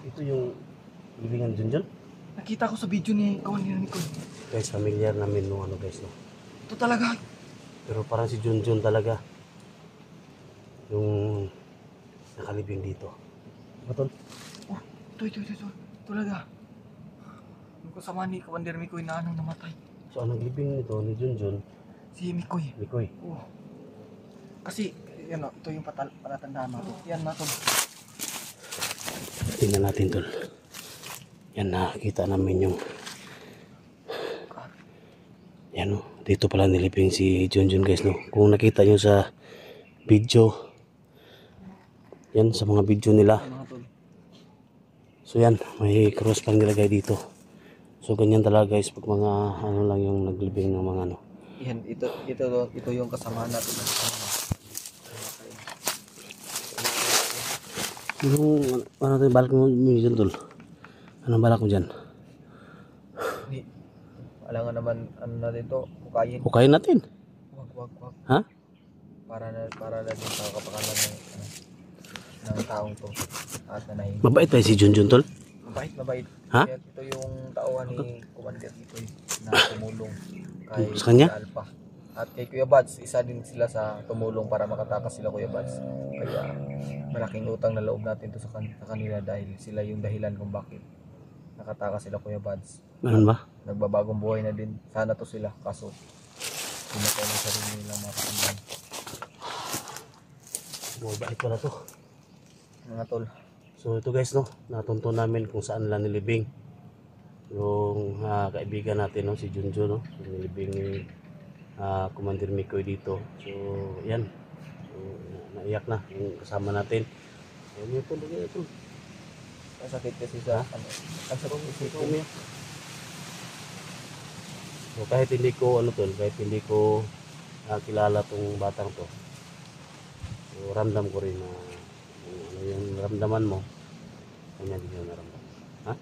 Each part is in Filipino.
Ito yung libingan Junjun. Nakita ko sa video ni Kawan Mikoy. Guys, familiar namin no ano guys no. Ito talaga. Pero parang si Junjun talaga. Yung nakalibing dito. Batol? Oh, ito talaga. Yung kasama ni Kawan Mikoy na anong namatay. So anong libing nito ni Junjun? Si Mikoy. Mikoy. Oh. Kasi, yan o, ito yung palatandaan natin. Yan na tol. Tingnan natin tol. Yan, nakakita namin yung yan o, dito pala nilibing si Junjun guys no. Kung nakita nyo sa video, yan sa mga video nila. So yan, may cross pang nilagay dito. So ganyan talaga guys pag mga ano lang yung naglibing ng mga ano. Yan, ito yung kasama natin. Yung ano tayo balak mo dyan tol? Anong balak mo dyan? Alam nga naman, ano na dito, hukayin. Hukayin natin. Wag. Ha? Para na din sa kapakanan ng taong to. At nanahin. Mabait tayo si Junjun tol? Mabait. Ha? Kaya ito yung tauhan ni Commander Mikoy na tumulong kay Sa kanya? Alpha. At kay Kuya Bads, isa din sila sa tumulong para makatakas sila Kuya Bads. Kaya malaking utang na loob natin to sa kanila dahil sila yung dahilan kung bakit nakatakas sila Kuya Bads. Ganun ba? Nagbabagong buhay na din sana to sila, kaso pinatay ng sarili nilang mga kakamban. Mabait pala to. Mga tol. So ito guys no, natunto namin kung saan lang nilibing yung kaibigan natin no, si Junjun no. So, nilibing ni Commander Mikoy dito. So yan. So, naiyak na yung kasama natin. So yun po, ito. Ang sakit kasi sa ang sakit kasi ito. So kahit hindi ko kahit hindi ko kilala tong batang to. So ramdam ko rin na yung ramdaman mo kanya din yung naramdaman. Ha?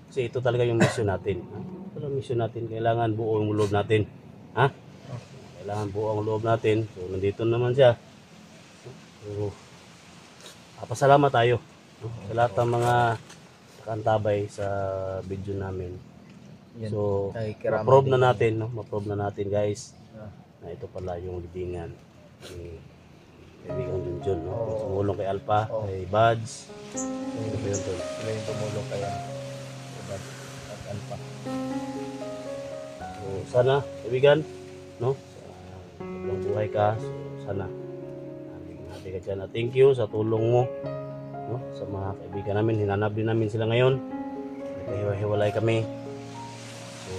Kasi ito talaga yung mission natin. Ito lang mission natin. Kailangan buo yung loob natin. Ha? Kailangan buo ang loob natin. So nandito naman siya. So pasalamat tayo sa lahat ng mga nakantabay sa video namin. So ma-prove na natin, no? Ma-prove na natin guys na ito pala yung libingan ni kaibigan Junjun, no? Tumulong kay Alpha, kay Bads. Ito po yun tol. Sila yung tumulong kay Bads at Alpha. So sana kaibigan, no? Sa buhay ka, so sana happy ka dyan. Thank you sa tulong mo, no? Sa mga kaibigan namin, hinanap din namin sila ngayon. Nagkahiwa-hiwalay kami. So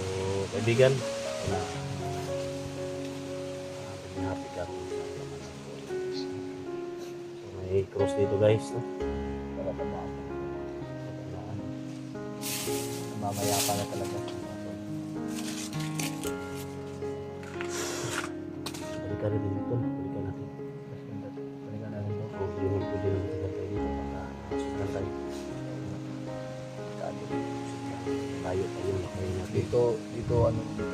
kaibigan, sana happy ka. So may cross dito guys, no? Para tamaan. Mamaya pa na talaga. Balikan rin dito, balikan natin. Balikan natin ito. O yung pwede naman tigil tayo dito para susunod tayo. Tayo lakayin natin. Dito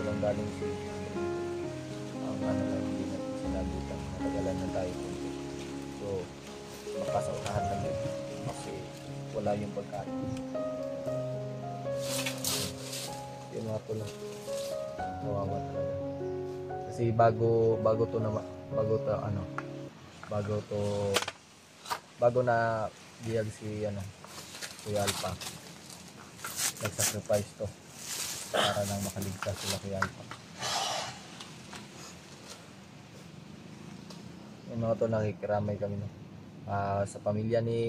lang galing si ang ano lang hindi natin sinabutan. Matagalan na tayo. So makasaunahan lang yun kasi wala yung pagkain. Yun nga po lang. Kawawa talaga. Kasi bago na biyag si Kuya Alpha, nagsacrifice to para nang makaligtas sila Kuya Alpha. Yung mga to, nakikiramay kami no. Sa pamilya ni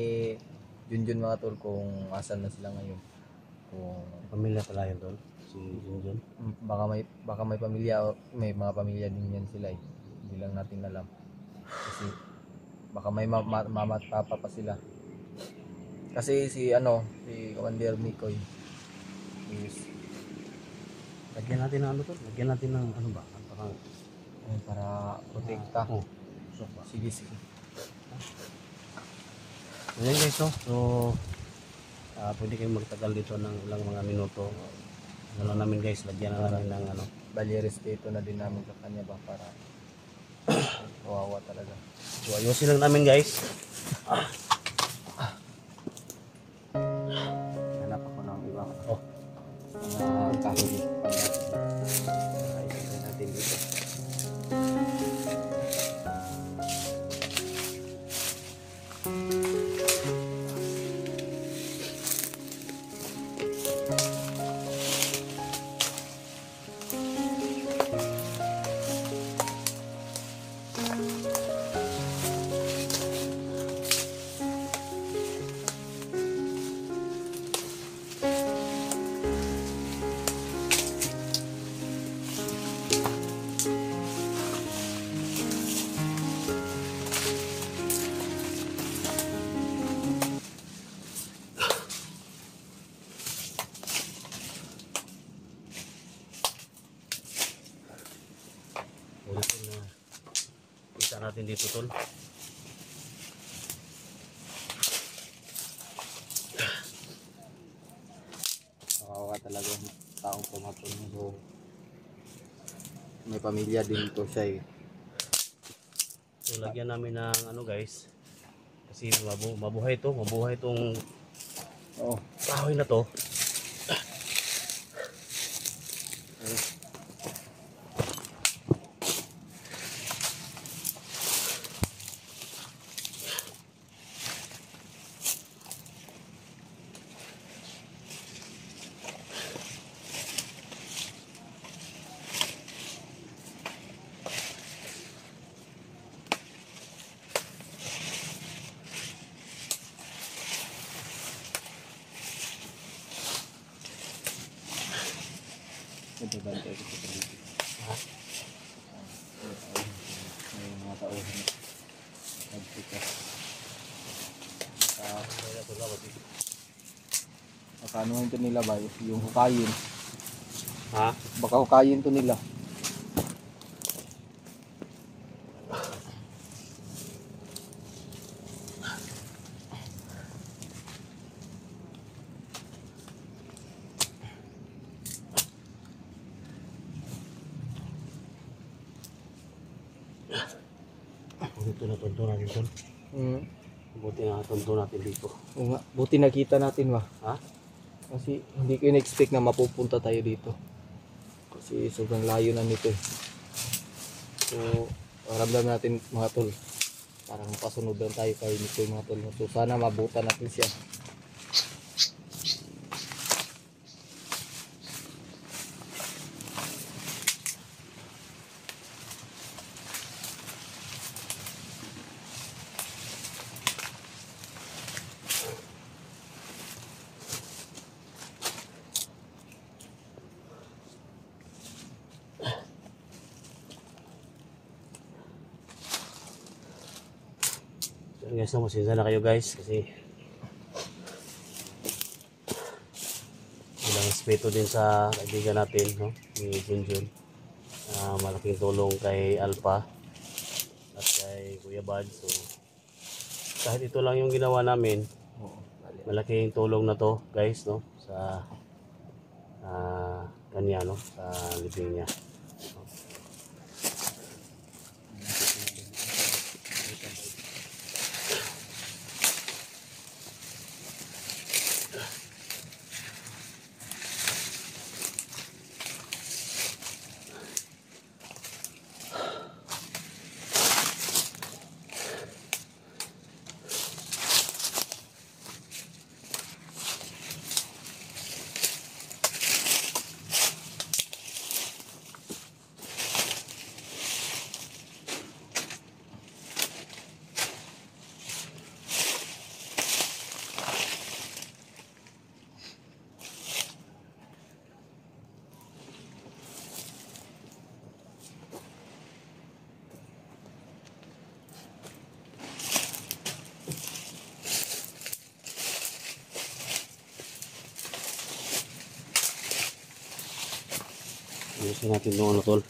Junjun mga tol, kung asan na sila ngayon. Kung Pamilya pala yun tol, si Junjun. baka may pamilya, may mga pamilya din yan sila eh. Hindi lang natin alam. Kasi baka may mama at papa pa sila. Kasi si Commander Mikoy is Lagyan natin ng lagyan natin ng ba? para protekta. Oh. Sige. So yan guys, no? So pwede kayong magtagal dito ng ilang mga minuto. Ano namin guys, lagyan na namin ng Bali respeto na din namin sa kanya ba para kawawa talaga. So ayusin lang namin guys. natin dito, tol. Nakawa talaga yung taong pumatol. So, may pamilya din to siya eh. So lagyan namin ng ano guys. Kasi mabuhay to, mabuhay tong Oo. kahoy na to. Nagbabantay ko sa dito. Ha? May mga tauhan na nagpika. Makanuhan to nila ba? Yung hukayin. Ha? Baka hukayin to nila. Buti na tonto natin tol. Buti na tonto natin dito. Oo nga, buti nakita natin ba? Ha? Kasi hindi ko in-expect na mapupunta tayo dito. Kasi sobrang layo na nito eh. So, ramdam natin mga tol. Parang pasunod lang tayo kay nito mga tol. So, sana mabutan natin siya. So guys, no, masensya na kayo guys kasi ilang respeto din sa kaibigan natin, no? Ni Junjun. Malaking tulong kay Alpha at kay Kuya Bad. So kahit ito lang yung ginawa namin, Oo, malaking tulong na to guys, no? Sa kanya, no? Sa libing niya. Ayusin natin yung ano tol.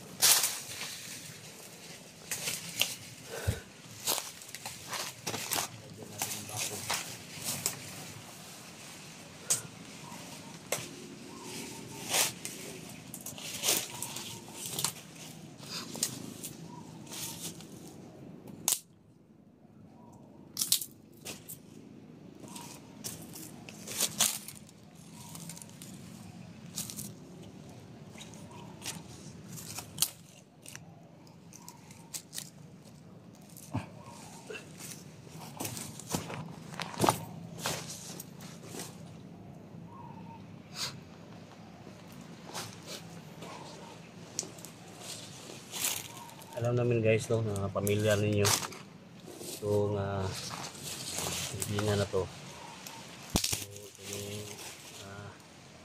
Alam namin guys, no, na pamilya ninyo itong libingan na to. So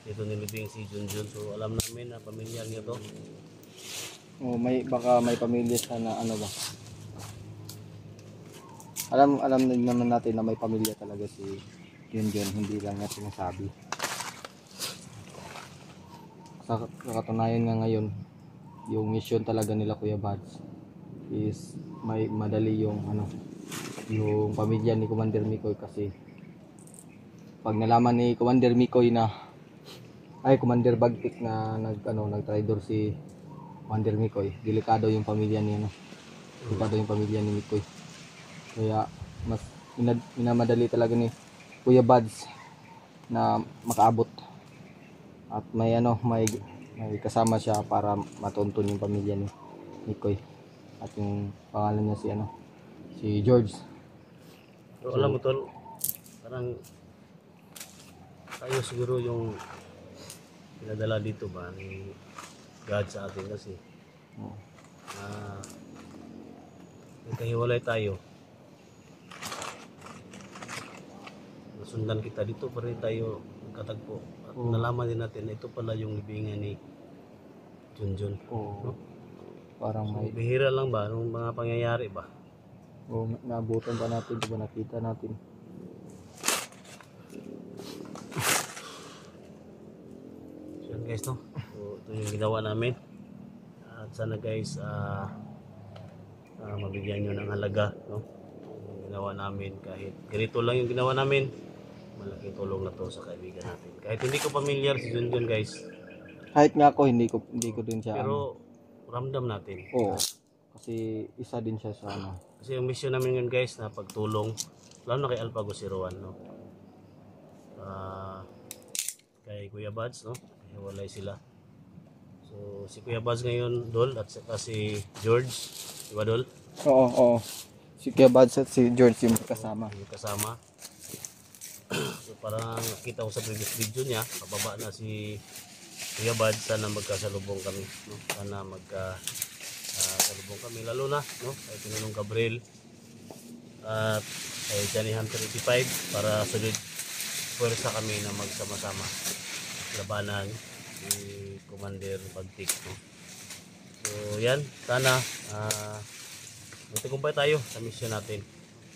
dito nilibing si Junjun. So alam namin na pamilya niya to. Oh, baka may pamilya siya na ano ba. Alam din naman natin na may pamilya talaga si Junjun, hindi lang niya sinasabi. Sa katunayan nga ngayon, yung mission talaga nila Kuya Bads is may madali yung yung pamilya ni Commander Mikoy, kasi pag nalaman ni Commander Mikoy na Commander Bagtik na nag-traitor si Commander Mikoy, delikado yung pamilya ni delikado yung pamilya ni Mikoy. Kaya mas minamadali talaga ni Kuya Buds na makaabot, at may may kasama siya para matunton yung pamilya ni Mikoy, at yung pangalan niya si George. So, alam mo tol, parang tayo siguro yung pinadala dito ba ni God sa atin, kasi nagkahiwalay tayo, nasundan kita dito, pa rin tayo nagkatagpo, at nalaman din natin na ito pala yung libingan ni Junjun. No? Parang So, may bihira lang ba nung mga pangyayari ba? naabutan pa natin, diba, nakita natin. So yan guys, no? So, ito yung ginawa namin, at sana guys mabigyan nyo ng halaga, no? Yung ginawa namin, kahit ganito lang yung ginawa namin, malaking tulong na to sa kaibigan natin. Kahit hindi ko familiar si Junjun guys, Kahit nga ako hindi ko din siya pero ramdam natin. oo, kasi isa din siya sa Kasi yung mission namin yun guys, na pagtulong, lalo na kay Alpago 01, no? Kay Kuya Buds, no? Hiwalay sila. So si Kuya Buds ngayon, Dol, at saka si George, diba Dol? Oo. Si Kuya Buds at si George yung kasama. Yung kasama. So parang nakita ko sa previous video niya, pababa na si Kuya Buds. Sana magkasalubong kami, no? Sana magkasalubong kami, lalo na, no? Kay Pinunong Gabriel at kay Johnny Hunter 85, para solid pwersa kami na magsama-sama labanan ni Commander Bagtik, no? So yan, sana magtagumpay tayo sa mission natin,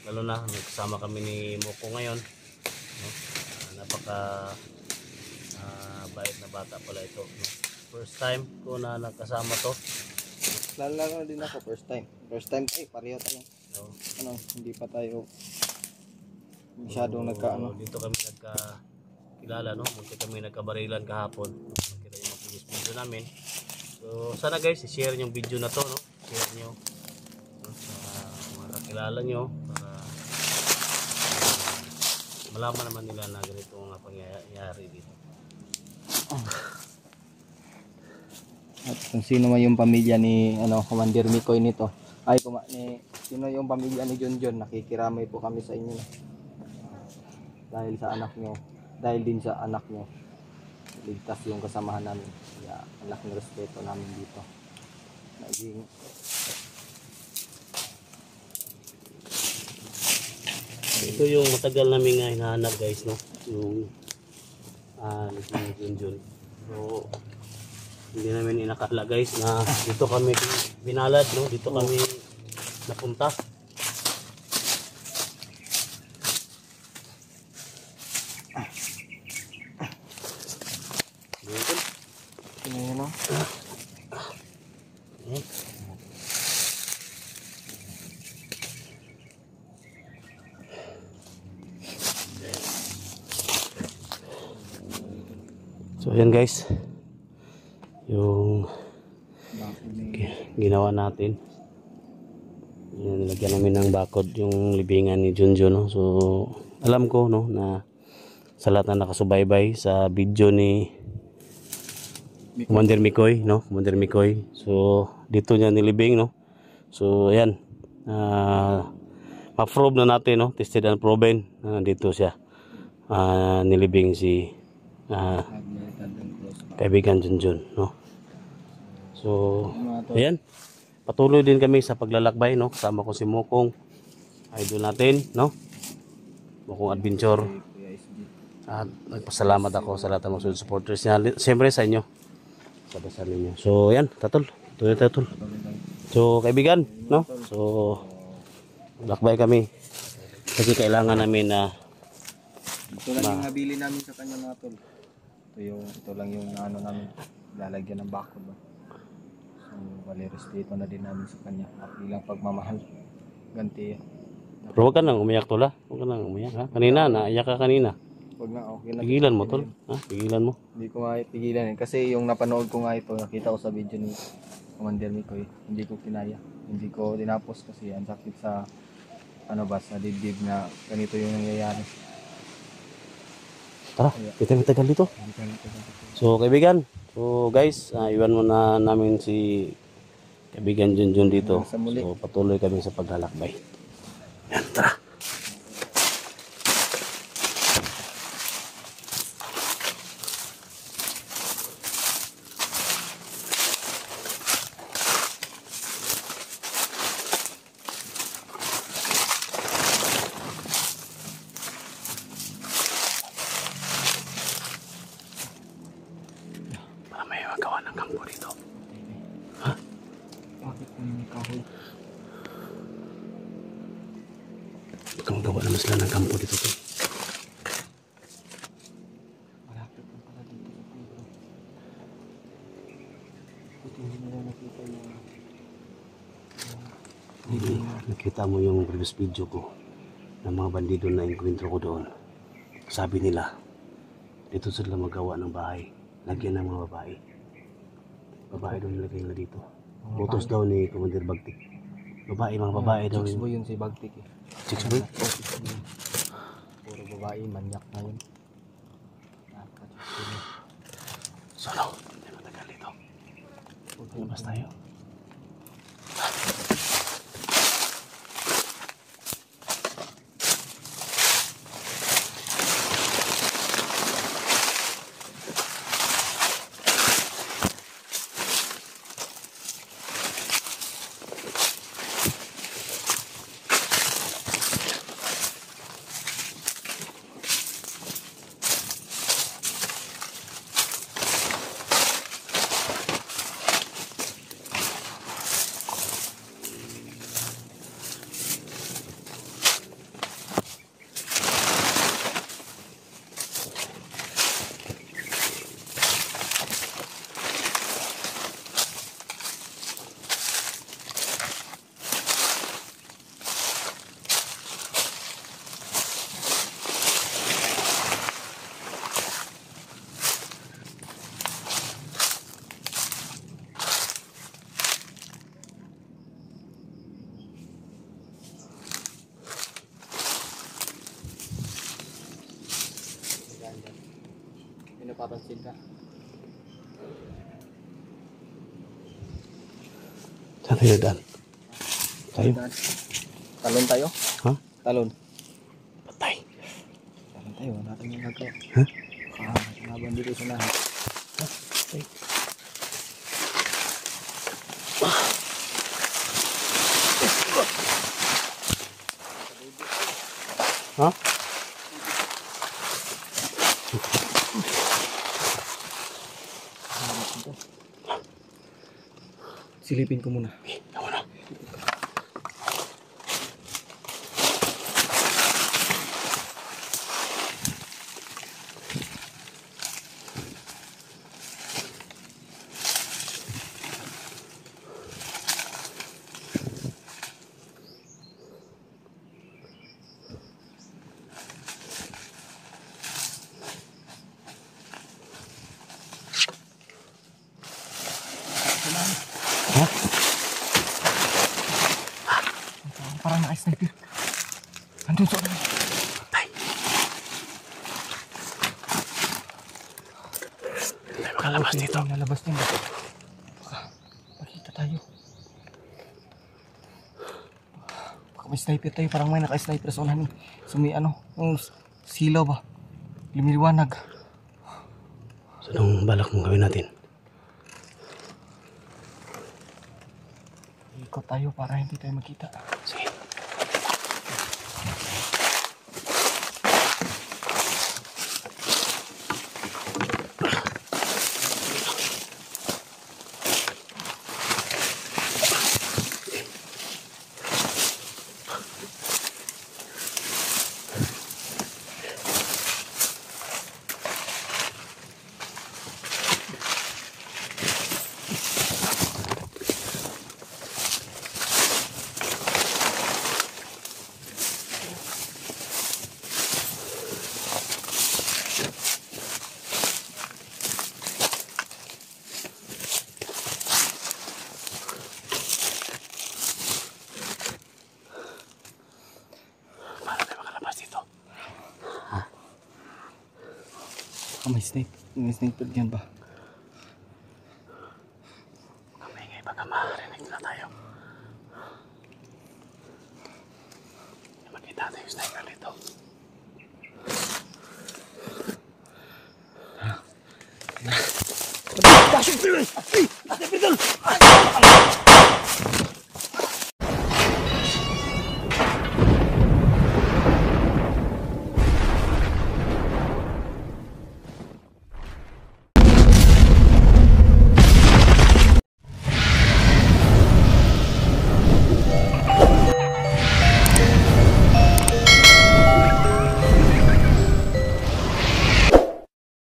lalo na nagsama kami ni Moko ngayon, no? Napaka bait na bata pala ito, no? First time ko na nakasama to. Lalo din ako first time pareho tayo. No? Hindi pa tayo masyadong dito kami nagkakilala, no? Munti kami nagkabarilan kahapon. Nakita yung mga previous video namin. So sana guys, i-share yung video na to, no? Share nyo, no? Sa mga kakilala nyo, para malaman naman nila na ganito nga pangyayari dito. At kung sino man yung pamilya ni Commander Mikoy nito, sino yung pamilya ni Junjun, nakikiramay po kami sa inyo, dahil sa anak nyo, dahil din sa anak nyo, ligtas yung kasamahan namin. Kaya malaking respeto namin dito. Naging ito yung matagal namin nga hinahanap guys, no? Yung Junjun. So hindi namin inakala guys na dito kami binalad, no? Dito kami napunta. So yan guys, yung ginawa natin. Yan, nilagyan namin ng bakod yung libingan ni Junjun, no? So alam ko, no, na sa lahat na nakasubaybay sa video ni Commander Mikoy, no? Commander Mikoy. So dito niya nilibing, no? So ayan, ma-probe na natin, no? Tested and proven na dito siya nilibing si kaibigan Junjun, no? So ayan, patuloy din kami sa paglalakbay, no? Kasama ko si Mokong, idol natin, no? Mokong Adventure. At nagpasalamat ako sa lahat ng mga supporters niya, siyempre sa inyo, sa dasal ninyo. So ayan, Tatol, tuloy Tatol. So kaibigan, no? So lakbay kami kasi kailangan namin na ito lang yung nabili namin sa kanya, mga tol. Ito lang yung namin lalagyan ng bakod ba. Bali, respeto na din namin sa kanya. At bilang pagmamahal, ganti. Pero huwag ka nang umiyak tol ha. Huwag ka nang umiyak ha. Kanina, naiyak ka kanina. Wag na, okay na. Pigilan mo tol. Ha? Pigilan mo. Hindi ko nga pigilan eh. Kasi yung napanood ko nga ito, nakita ko sa video ni Commander Mikoy, hindi ko kinaya. Hindi ko tinapos kasi ang sakit sa sa dibdib na ganito yung nangyayari. Tara, kita tagal dito. Hindi ko nito. So kaibigan, so guys, iwan mo na namin si kaibigan Junjun dito. Sa muli. So patuloy kami sa paglalakbay. Yan, tara. Para may magawa ng kampo dito. Ha? Bakit may kahoy? Magawa naman sila ng kampo dito. Tol. Malapit lang pala dito sa puno. Buti hindi nila nakita yung Nakita mo yung previous video ko ng mga bandido na enkwentro ko doon. Sabi nila, dito sila magawa ng bahay. Lagyan ng mga babae. Babae daw nilagay nila dito. Utos daw ni Commander Bagtik. Babae, mga babae daw. Chicks boy yun si Bagtik eh. Chicks boy? Oh, chicks boy. Puro babae, manyak na yun. So no, hindi matagal dito. Labas tayo. Pinapapansin ka. Saan tayo daan? Tayo? Talon tayo? Ha? Talon. Patay. Talon tayo, wala tayong nagawa. Ha? Laban dito sa nahan. Patay. Ha? Silipin ko muna. Tama na. Ha? Parang naka-sniper. Andun sa ulo. Patay. Tayo makalabas dito. Nalabas din. Makita tayo. Baka may sniper tayo. Parang may naka-sniper sa unahan. So may yung silaw ba? Lumiliwanag. So, anong balak mong gawin natin? Ikot tayo para hindi tayo makita. Sige. May snake. May snake pa dyan ba? Kamingay baka marinig na tayo. Makita natin yung sniper dito. Ate Pidol!